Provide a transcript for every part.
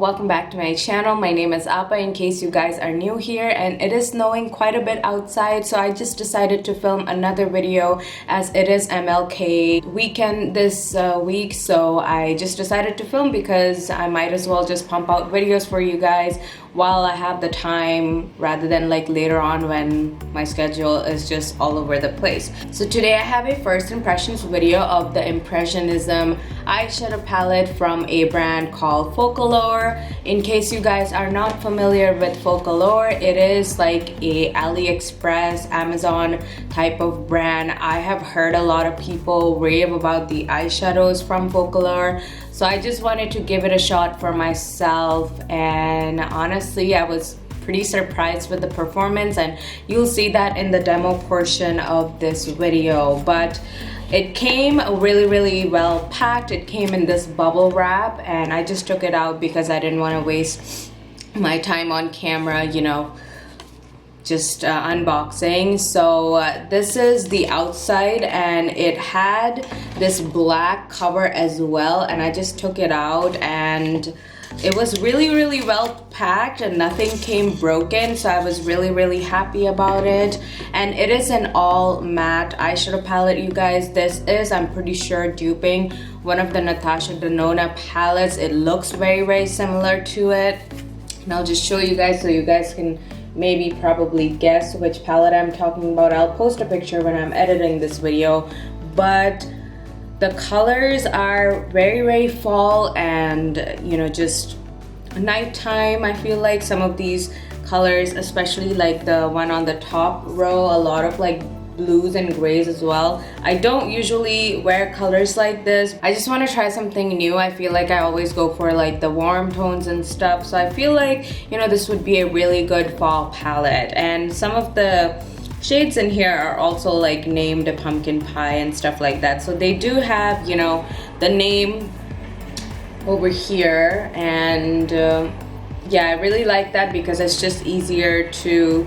welcome back to my channel. My name is Appa in case you guys are new here, and it is snowing quite a bit outside, so I just decided to film another video as it is MLK weekend this week. So I just decided to film because I might as well just pump out videos for you guys while I have the time rather than like later on when my schedule is just all over the place. So today I have a first impressions video of the Impressionism eyeshadow palette from a brand called Focallure. In case you guys are not familiar with Focallure, it is like a Aliexpress, Amazon type of brand. I have heard a lot of people rave about the eyeshadows from Focallure, so I just wanted to give it a shot for myself, and honestly I was pretty surprised with the performance, and you'll see that in the demo portion of this video. But it came really well packed. It came in this bubble wrap, and I just took it out because I didn't want to waste my time on camera, you know, just unboxing. So this is the outside, and it had this black cover as well, and I just took it out, and it was really well packed and nothing came broken, so I was really happy about it. And it is an all matte eyeshadow palette, you guys. This is, I'm pretty sure, duping one of the Natasha Denona palettes. It looks very similar to it, and I'll just show you guys so you guys can maybe probably guess which palette I'm talking about. I'll post a picture when I'm editing this video, but the colors are very fall and, you know, just nighttime. I feel like some of these colors, especially like the one on the top row, a lot of like blues and grays as well. I don't usually wear colors like this. I just want to try something new. I feel like I always go for like the warm tones and stuff, so I feel like, you know, this would be a really good fall palette. And some of the shades in here are also like named pumpkin pie and stuff like that, so they do have, you know, the name over here. And yeah, I really like that because it's just easier to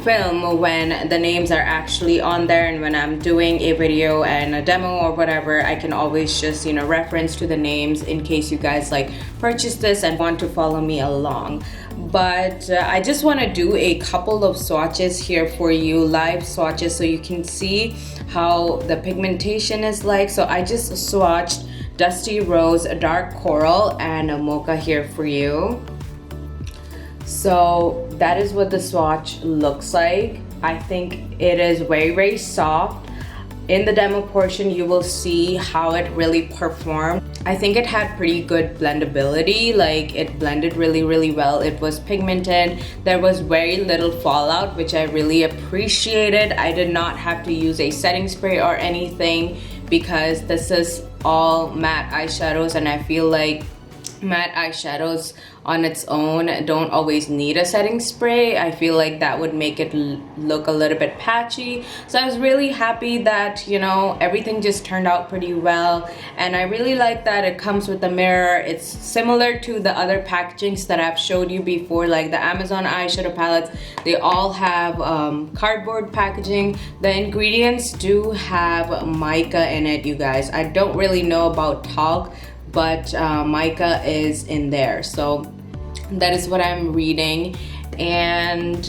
film when the names are actually on there, and when I'm doing a video and a demo or whatever, I can always just, you know, reference to the names in case you guys like purchase this and want to follow me along. But I just want to do a couple of swatches here for you, live swatches, so you can see how the pigmentation is like. So I just swatched Dusty Rose, Dark Coral, and a Mocha here for you. So that is what the swatch looks like. I think it is very soft. In the demo portion you will see how it really performed. I think it had pretty good blendability, like it blended really well. It was pigmented. There was very little fallout, which I really appreciated. I did not have to use a setting spray or anything because this is all matte eyeshadows, and I feel like matte eyeshadows on its own don't always need a setting spray. I feel like that would make it look a little bit patchy. So I was really happy that, you know, everything just turned out pretty well, and I really like that it comes with a mirror. It's similar to the other packagings that I've showed you before, like the Amazon eyeshadow palettes. They all have cardboard packaging. The ingredients do have mica in it, you guys. I don't really know about talc, but mica is in there, so that is what I'm reading. And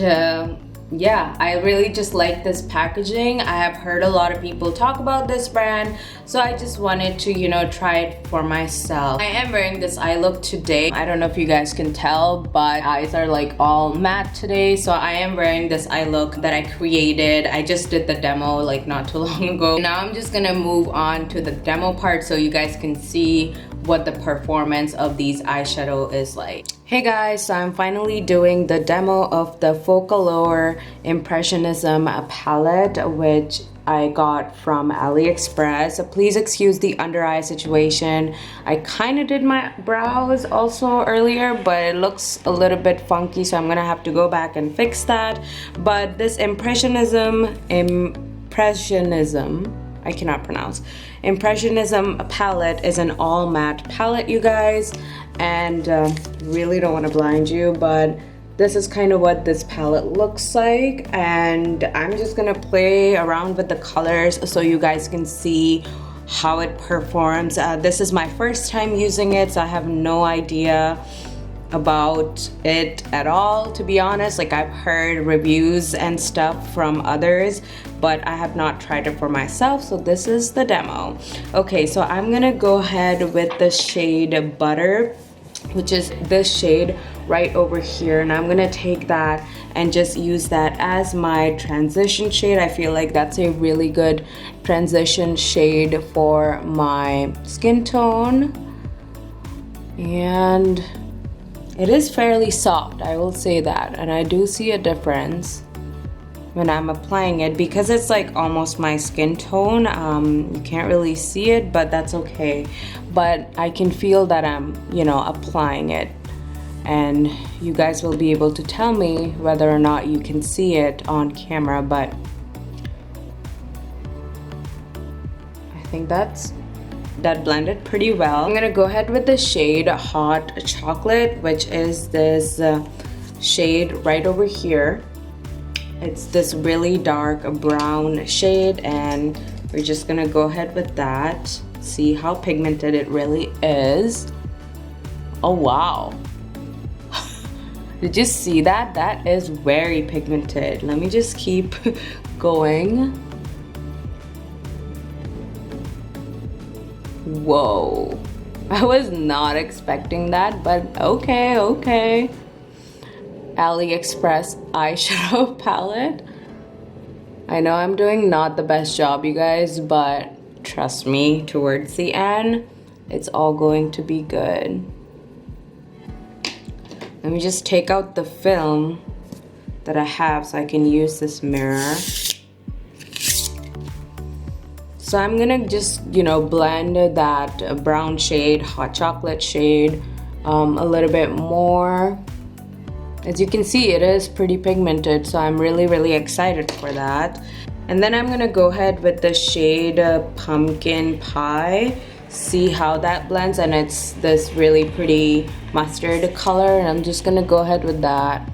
yeah, I really just like this packaging. I have heard a lot of people talk about this brand, so I just wanted to, you know, try it for myself. I am wearing this eye look today. I don't know if you guys can tell, but eyes are like all matte today, so I am wearing this eye look that I created. I just did the demo like not too long ago. Now I'm just gonna move on to the demo part so you guys can see what the performance of these eyeshadow is like. Hey guys, so I'm finally doing the demo of the Focallure Impressionism palette, which I got from Aliexpress. So please excuse the under eye situation. I kind of did my brows also earlier, but it looks a little bit funky, so I'm gonna have to go back and fix that. But this Impressionism, I cannot pronounce. Impressionism palette is an all matte palette, you guys, and really don't want to blind you, but this is kind of what this palette looks like. And I'm just gonna play around with the colors so you guys can see how it performs. This is my first time using it, so I have no idea about it at all, to be honest. Like, I've heard reviews and stuff from others, but I have not tried it for myself, so this is the demo. Okay, so I'm gonna go ahead with the shade Butter, which is this shade right over here, and I'm gonna take that and just use that as my transition shade. I feel like that's a really good transition shade for my skin tone, and it is fairly soft, I will say that, and I do see a difference when I'm applying it because it's like almost my skin tone. You can't really see it, but that's okay. But I can feel that I'm, you know, applying it, and you guys will be able to tell me whether or not you can see it on camera, but I think that blended pretty well. I'm gonna go ahead with the shade Hot Chocolate, which is this shade right over here. It's this really dark brown shade, and we're just gonna go ahead with that. See how pigmented it really is. Oh wow. Did you see that? That is very pigmented. Let me just keep going. Whoa. I was not expecting that, but okay. Aliexpress eyeshadow palette. I know I'm doing not the best job, you guys, but trust me, towards the end, it's all going to be good. Let me just take out the film that I have so I can use this mirror. So I'm gonna just, you know, blend that brown shade, Hot Chocolate shade, a little bit more. As you can see, it is pretty pigmented, so I'm really excited for that. And then I'm gonna go ahead with the shade Pumpkin Pie. See how that blends, and it's this really pretty mustard color, and I'm just gonna go ahead with that.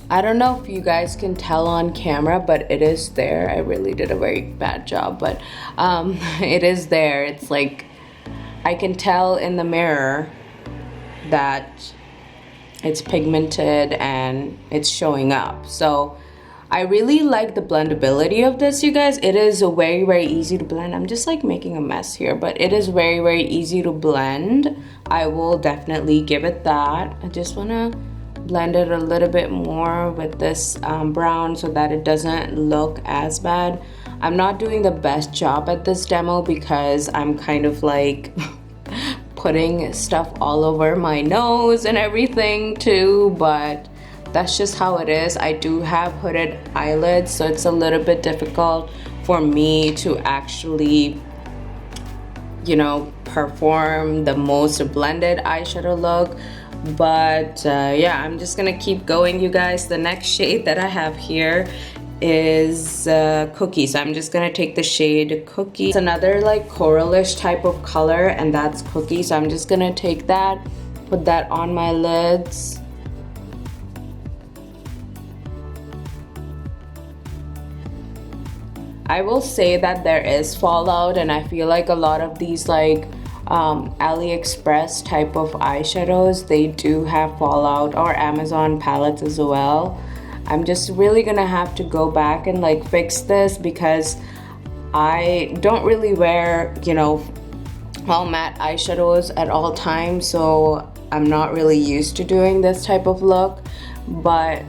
I don't know if you guys can tell on camera, but it is there. I really did a very bad job, but it is there. It's like I can tell in the mirror that it's pigmented and it's showing up. So I really like the blendability of this, you guys. It is very easy to blend. I'm just like making a mess here, but it is very easy to blend. I will definitely give it that. I just wanna blend it a little bit more with this brown so that it doesn't look as bad. I'm not doing the best job at this demo because I'm kind of like putting stuff all over my nose and everything too, but that's just how it is. I do have hooded eyelids, so it's a little bit difficult for me to actually, you know, perform the most blended eyeshadow look. But yeah, I'm just gonna keep going, you guys. The next shade that I have here is Cookie. So I'm just gonna take the shade Cookie. It's another like coralish type of color, and that's Cookie. So I'm just gonna take that, put that on my lids. I will say that there is fallout, and I feel like a lot of these like Aliexpress type of eyeshadows, they do have fallout, or Amazon palettes as well. I'm just really gonna have to go back and like fix this because I don't really wear, you know, all matte eyeshadows at all times, so I'm not really used to doing this type of look, but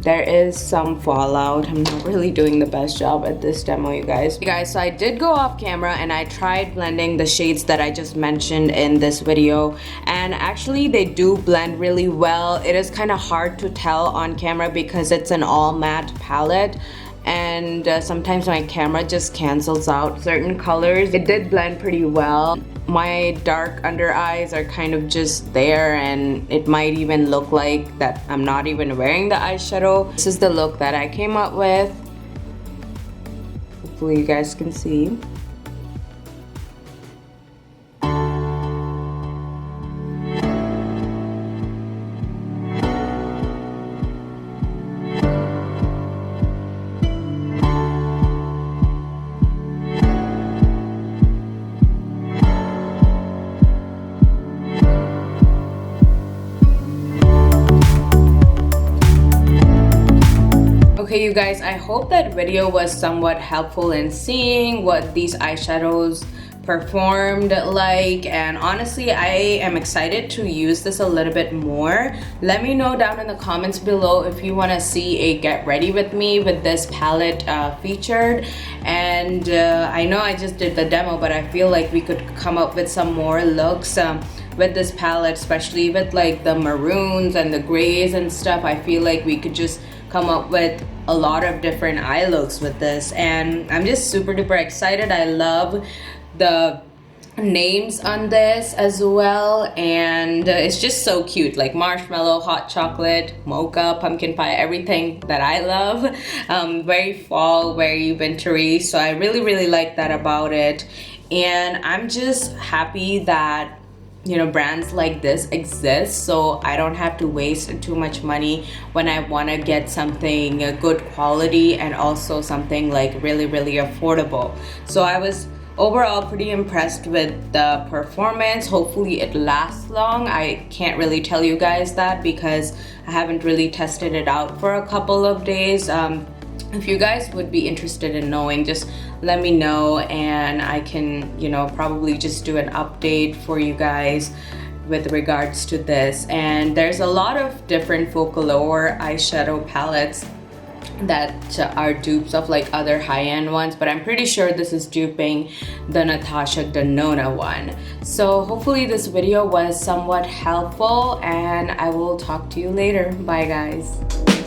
there is some fallout. I'm not really doing the best job at this demo, you guys. So I did go off camera and I tried blending the shades that I just mentioned in this video, and actually they do blend really well. It is kind of hard to tell on camera because it's an all matte palette, and sometimes my camera just cancels out certain colors. It did blend pretty well. My dark under eyes are kind of just there, and it might even look like that I'm not even wearing the eyeshadow. This is the look that I came up with. Hopefully you guys can see. Okay, you guys, I hope that video was somewhat helpful in seeing what these eyeshadows performed like, and honestly I am excited to use this a little bit more. Let me know down in the comments below if you want to see a get ready with me with this palette featured. And I know I just did the demo, but I feel like we could come up with some more looks with this palette, especially with like the maroons and the grays and stuff. I feel like we could just come up with a lot of different eye looks with this, and I'm just super duper excited. I love the names on this as well, and it's just so cute, like marshmallow, hot chocolate, mocha, pumpkin pie, everything that I love. Very fall, very wintry, so I really like that about it. And I'm just happy that, you know, brands like this exist, so I don't have to waste too much money when I want to get something good quality and also something like really affordable. So I was overall pretty impressed with the performance. Hopefully it lasts long. I can't really tell you guys that because I haven't really tested it out for a couple of days. If you guys would be interested in knowing, just let me know and I can, you know, probably just do an update for you guys with regards to this. And there's a lot of different Focallure eyeshadow palettes that are dupes of like other high-end ones, but I'm pretty sure this is duping the Natasha Denona one. So hopefully this video was somewhat helpful, and I will talk to you later. Bye guys.